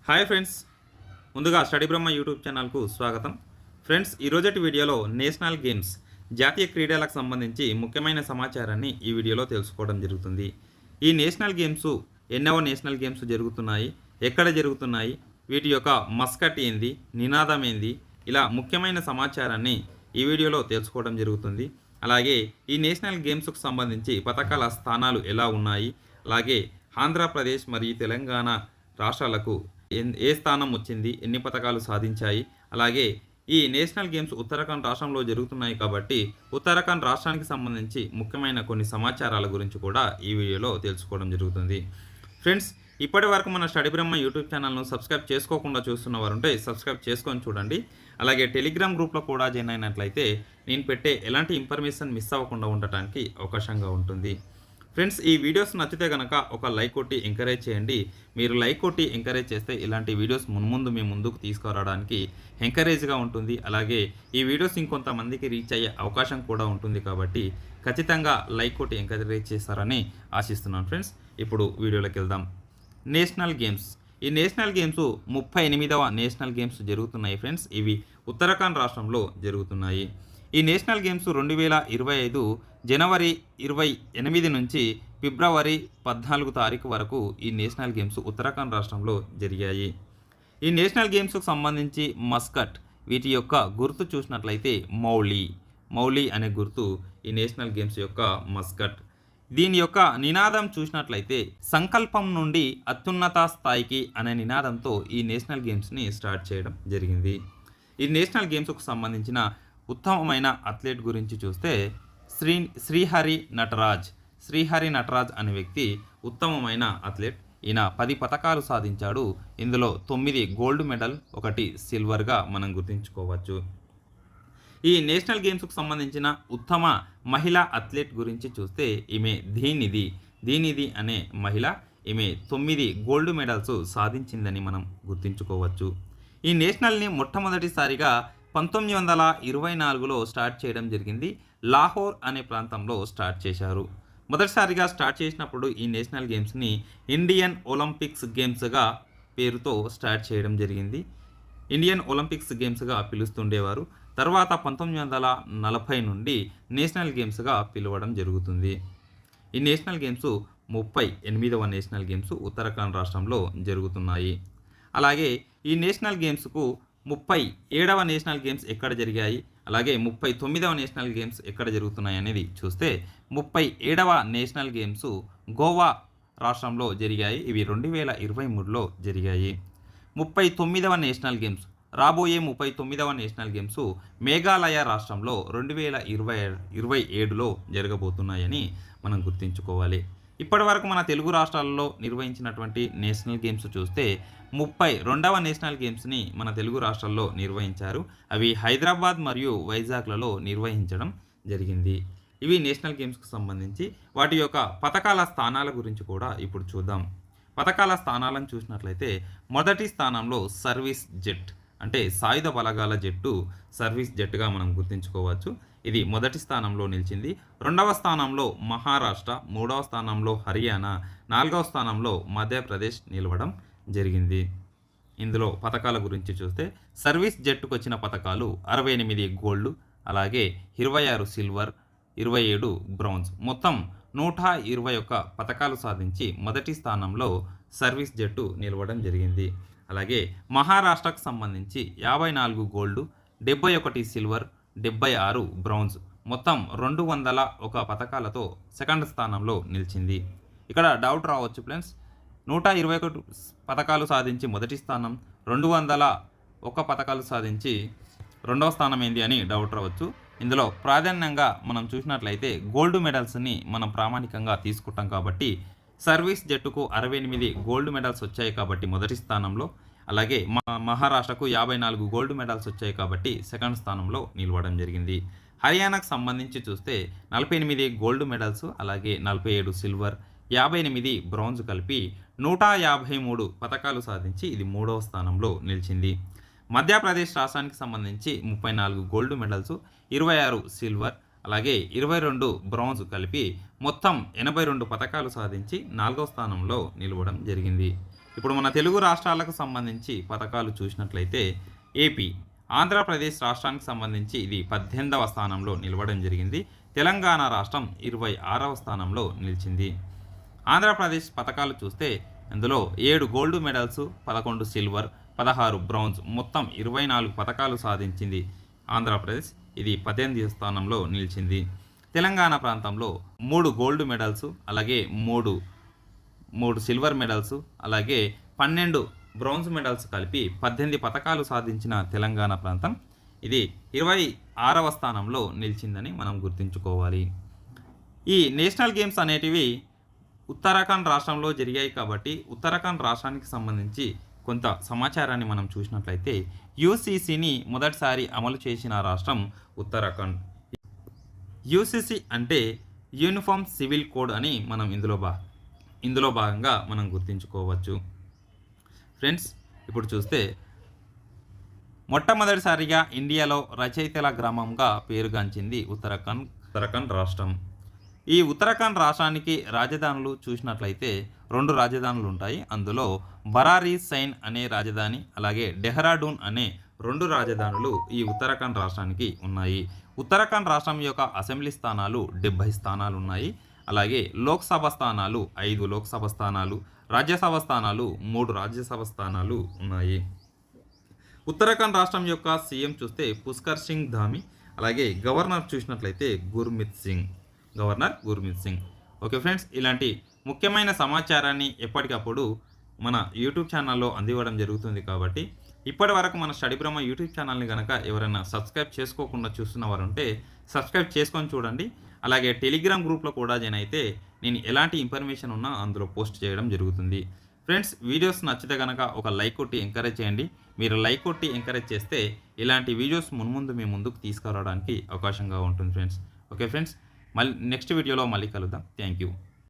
Hi friends, ముందుగా study బ్రహ్మ YouTube ఛానల్కు స్వాగతం. ఫ్రెండ్స్, ఈరోజటి వీడియోలో నేషనల్ గేమ్స్ జాతీయ క్రీడలకు సంబంధించి ముఖ్యమైన సమాచారాన్ని ఈ వీడియోలో తెలుసుకోవడం జరుగుతుంది. ఈ నేషనల్ గేమ్స్ ఎన్నవ నేషనల్ గేమ్స్ జరుగుతున్నాయి, ఎక్కడ జరుగుతున్నాయి, వీటి యొక్క మస్కట్ ఏంది, నినాదం ఏంది, ఇలా ముఖ్యమైన సమాచారాన్ని ఈ వీడియోలో తెలుసుకోవడం జరుగుతుంది. అలాగే ఈ నేషనల్ గేమ్స్కు సంబంధించి పథకాల స్థానాలు ఎలా ఉన్నాయి, అలాగే ఆంధ్రప్రదేశ్ మరియు తెలంగాణ రాష్ట్రాలకు ఏ స్థానం వచ్చింది, ఎన్ని పథకాలు సాధించాయి, అలాగే ఈ నేషనల్ గేమ్స్ ఉత్తరాఖండ్ రాష్ట్రంలో జరుగుతున్నాయి కాబట్టి ఉత్తరాఖండ్ రాష్ట్రానికి సంబంధించి ముఖ్యమైన కొన్ని సమాచారాల గురించి కూడా ఈ వీడియోలో తెలుసుకోవడం జరుగుతుంది. ఫ్రెండ్స్, ఇప్పటి వరకు మన స్టడీ బ్రహ్మ యూట్యూబ్ ఛానల్ను సబ్స్క్రైబ్ చేసుకోకుండా చూస్తున్న వారు ఉంటే సబ్స్క్రైబ్ చేసుకొని చూడండి. అలాగే టెలిగ్రామ్ గ్రూప్లో కూడా జాయిన్ అయినట్లయితే నేను పెట్టే ఎలాంటి ఇన్ఫర్మేషన్ మిస్ అవ్వకుండా ఉండటానికి అవకాశంగా ఉంటుంది. ఫ్రెండ్స్, ఈ వీడియోస్ నచ్చితే కనుక ఒక లైక్ కొట్టి ఎంకరేజ్ చేయండి. మీరు లైక్ కొట్టి ఎంకరేజ్ చేస్తే ఇలాంటి వీడియోస్ మున్ముందు మీ ముందుకు తీసుకురావడానికి ఎంకరేజ్గా ఉంటుంది. అలాగే ఈ వీడియోస్ ఇంకొంతమందికి రీచ్ అయ్యే అవకాశం కూడా ఉంటుంది కాబట్టి ఖచ్చితంగా లైక్ కొట్టి ఎంకరేజ్ చేస్తారని ఆశిస్తున్నాను. ఫ్రెండ్స్, ఇప్పుడు వీడియోలోకి వెళ్దాం. National games. ఈ నేషనల్ గేమ్స్ 38వ నేషనల్ గేమ్స్ జరుగుతున్నాయి. ఫ్రెండ్స్, ఇవి ఉత్తరాఖండ్ రాష్ట్రంలో జరుగుతున్నాయి. ఈ నేషనల్ గేమ్స్ 2025 జనవరి 28 నుంచి ఫిబ్రవరి 14 తారీఖు వరకు ఈ నేషనల్ గేమ్స్ ఉత్తరాఖండ్ రాష్ట్రంలో జరిగాయి. ఈ నేషనల్ గేమ్స్కు సంబంధించి మస్కట్, వీటి యొక్క గుర్తు చూసినట్లయితే మౌలి అనే గుర్తు ఈ నేషనల్ గేమ్స్ యొక్క మస్కట్. దీని యొక్క నినాదం చూసినట్లయితే సంకల్పం నుండి అత్యున్నత స్థాయికి అనే నినాదంతో ఈ నేషనల్ గేమ్స్ని స్టార్ట్ చేయడం జరిగింది. ఈ నేషనల్ గేమ్స్కు సంబంధించిన ఉత్తమమైన అథ్లెట్ గురించి చూస్తే శ్రీహరి నటరాజ్ అనే వ్యక్తి ఉత్తమమైన అథ్లెట్. ఈయన 10 పథకాలు సాధించాడు. ఇందులో 9 గోల్డ్ మెడల్, 1 సిల్వర్గా మనం గుర్తుంచుకోవచ్చు. ఈ నేషనల్ గేమ్స్కు సంబంధించిన ఉత్తమ మహిళా అథ్లెట్ గురించి చూస్తే ఈమె దీనిది అనే మహిళ. ఈమె 9 గోల్డ్ మెడల్స్ సాధించిందని మనం గుర్తుంచుకోవచ్చు. ఈ నేషనల్ని మొట్టమొదటిసారిగా 1924లో స్టార్ట్ చేయడం జరిగింది. లాహోర్ అనే ప్రాంతంలో స్టార్ట్ చేశారు. మొదటిసారిగా స్టార్ట్ చేసినప్పుడు ఈ నేషనల్ గేమ్స్ని ఇండియన్ ఒలింపిక్స్ గేమ్స్గా పేరుతో స్టార్ట్ చేయడం జరిగింది. ఇండియన్ ఒలింపిక్స్ గేమ్స్గా పిలుస్తుండేవారు. తర్వాత 1940 నుండి నేషనల్ గేమ్స్గా పిలవడం జరుగుతుంది. ఈ నేషనల్ గేమ్స్ 38వ నేషనల్ గేమ్స్ ఉత్తరాఖండ్ రాష్ట్రంలో జరుగుతున్నాయి. అలాగే ఈ నేషనల్ గేమ్స్కు 37వ నేషనల్ గేమ్స్ ఎక్కడ జరిగాయి, అలాగే 39వ నేషనల్ గేమ్స్ ఎక్కడ జరుగుతున్నాయి అనేది చూస్తే 37వ నేషనల్ గేమ్స్ గోవా రాష్ట్రంలో జరిగాయి. ఇవి 2023లో జరిగాయి. 39వ నేషనల్ గేమ్స్ రాబోయే 39వ నేషనల్ గేమ్స్ మేఘాలయ రాష్ట్రంలో 2027లో జరగబోతున్నాయని మనం గుర్తుంచుకోవాలి. ఇప్పటి వరకు మన తెలుగు రాష్ట్రాల్లో నిర్వహించినటువంటి నేషనల్ గేమ్స్ చూస్తే 32వ నేషనల్ గేమ్స్ని మన తెలుగు రాష్ట్రాల్లో నిర్వహించారు. అవి హైదరాబాద్ మరియు వైజాగ్లలో నిర్వహించడం జరిగింది. ఇవి నేషనల్ గేమ్స్కి సంబంధించి వాటి యొక్క పథకాల స్థానాల గురించి కూడా ఇప్పుడు చూద్దాం. పథకాల స్థానాలను చూసినట్లయితే మొదటి స్థానంలో సర్వీస్ జెట్, అంటే సాయుధ బలగాల జట్టు సర్వీస్ జట్టుగా మనం గుర్తుంచుకోవచ్చు. ఇది మొదటి స్థానంలో నిలిచింది. 2వ స్థానంలో మహారాష్ట్ర, 3వ స్థానంలో హర్యానా, 4వ స్థానంలో మధ్యప్రదేశ్ నిలవడం జరిగింది. ఇందులో పథకాల గురించి చూస్తే సర్వీస్ జట్టుకు వచ్చిన పథకాలు 68 గోల్డ్, అలాగే 26 సిల్వర్, 27 బ్రౌన్స్, మొత్తం 121 పథకాలు సాధించి మొదటి స్థానంలో సర్వీస్ జట్టు నిలవడం జరిగింది. అలాగే మహారాష్ట్రకు సంబంధించి 54 గోల్డ్, 71 సిల్వర్, 76 బ్రౌన్స్, మొత్తం 201 పథకాలతో సెకండ్ స్థానంలో నిలిచింది. ఇక్కడ డౌట్ రావచ్చు ఫ్రెండ్స్, 121 పథకాలు సాధించి మొదటి స్థానం, 201 పథకాలు సాధించి రెండవ స్థానం ఏంది అని డౌట్ రావచ్చు. ఇందులో ప్రాధాన్యంగా మనం చూసినట్లయితే గోల్డ్ మెడల్స్ని మనం ప్రామాణికంగా తీసుకుంటాం కాబట్టి సర్వీస్ జట్టుకు 68 గోల్డ్ మెడల్స్ వచ్చాయి కాబట్టి మొదటి స్థానంలో, అలాగే మహారాష్ట్రకు 54 గోల్డ్ మెడల్స్ వచ్చాయి కాబట్టి సెకండ్ స్థానంలో నిలవడం జరిగింది. హర్యానాకు సంబంధించి చూస్తే 48 గోల్డ్ మెడల్స్, అలాగే 47 సిల్వర్, 58 బ్రౌన్స్ కలిపి 153 పథకాలు సాధించి ఇది 3వ స్థానంలో నిలిచింది. మధ్యప్రదేశ్ రాష్ట్రానికి సంబంధించి 34 గోల్డ్ మెడల్స్, 26 సిల్వర్, అలాగే 22 బ్రౌన్స్ కలిపి మొత్తం 82 పథకాలు సాధించి 4వ స్థానంలో నిలవడం జరిగింది. ఇప్పుడు మన తెలుగు రాష్ట్రాలకు సంబంధించి పథకాలు చూసినట్లయితే ఏపీ ఆంధ్రప్రదేశ్ రాష్ట్రానికి సంబంధించి ఇది 18వ స్థానంలో నిలవడం జరిగింది. తెలంగాణ రాష్ట్రం 26వ స్థానంలో నిలిచింది. ఆంధ్రప్రదేశ్ పథకాలు చూస్తే ఇందులో 7 గోల్డ్ మెడల్స్, 11 సిల్వర్, 16 బ్రౌన్స్, మొత్తం 24 పథకాలు సాధించింది ఆంధ్రప్రదేశ్. ఇది 18వ స్థానంలో నిలిచింది. తెలంగాణ ప్రాంతంలో 3 గోల్డ్ మెడల్స్, అలాగే 3 సిల్వర్ మెడల్స్, అలాగే 12 బ్రౌన్స్ మెడల్స్ కలిపి 18 పథకాలు సాధించిన తెలంగాణ ప్రాంతం ఇది 26వ స్థానంలో నిలిచిందని మనం గుర్తుంచుకోవాలి. ఈ నేషనల్ గేమ్స్ అనేటివి ఉత్తరాఖండ్ రాష్ట్రంలో జరిగాయి కాబట్టి ఉత్తరాఖండ్ రాష్ట్రానికి సంబంధించి కొంత సమాచారాన్ని మనం చూసినట్లయితే యూసీసీని మొదటిసారి అమలు చేసిన రాష్ట్రం ఉత్తరాఖండ్. యూసీసీ అంటే యూనిఫామ్ సివిల్ కోడ్ అని మనం ఇందులో భాగంగా మనం గుర్తుంచుకోవచ్చు. ఫ్రెండ్స్, ఇప్పుడు చూస్తే మొట్టమొదటిసారిగా ఇండియాలో రచయితల గ్రామంగా పేరుగాంచింది ఉత్తరాఖండ్ రాష్ట్రం. ఈ ఉత్తరాఖండ్ రాష్ట్రానికి రాజధానులు చూసినట్లయితే 2 రాజధానులు ఉంటాయి. అందులో బరారీ సైన్ అనే రాజధాని, అలాగే డెహ్రాడూన్ అనే 2 రాజధానులు ఈ ఉత్తరాఖండ్ రాష్ట్రానికి ఉన్నాయి. ఉత్తరాఖండ్ రాష్ట్రం యొక్క అసెంబ్లీ స్థానాలు 70 స్థానాలు ఉన్నాయి. అలాగే లోక్సభ స్థానాలు 5 లోక్సభ స్థానాలు, రాజ్యసభ స్థానాలు 3 రాజ్యసభ స్థానాలు ఉన్నాయి. ఉత్తరాఖండ్ రాష్ట్రం యొక్క సీఎం చూస్తే పుష్కర్ సింగ్ ధామి, అలాగే గవర్నర్ చూసినట్లయితే గుర్మిత్ సింగ్. ఓకే ఫ్రెండ్స్, ఇలాంటి ముఖ్యమైన సమాచారాన్ని ఎప్పటికప్పుడు మన యూట్యూబ్ ఛానల్లో అందివ్వడం జరుగుతుంది కాబట్టి ఇప్పటి వరకు మన స్టడీ బ్రహ్మ యూట్యూబ్ ఛానల్ని కనుక ఎవరైనా సబ్స్క్రైబ్ చేసుకోకుండా చూస్తున్న వారు ఉంటే సబ్స్క్రైబ్ చేసుకొని చూడండి. అలాగే టెలిగ్రామ్ గ్రూప్లో కూడా జాయిన్ అయితే నేను ఎలాంటి ఇన్ఫర్మేషన్ ఉన్నా అందులో పోస్ట్ చేయడం జరుగుతుంది. ఫ్రెండ్స్, వీడియోస్ నచ్చితే కనుక ఒక లైక్ కొట్టి ఎంకరేజ్ చేయండి. మీరు లైక్ కొట్టి ఎంకరేజ్ చేస్తే ఇలాంటి వీడియోస్ మున్ముందు మీ ముందుకు తీసుకురావడానికి అవకాశంగా ఉంటుంది ఫ్రెండ్స్. ఓకే ఫ్రెండ్స్, మళ్ళీ నెక్స్ట్ వీడియోలో మళ్ళీ కలుద్దాం. Thank you.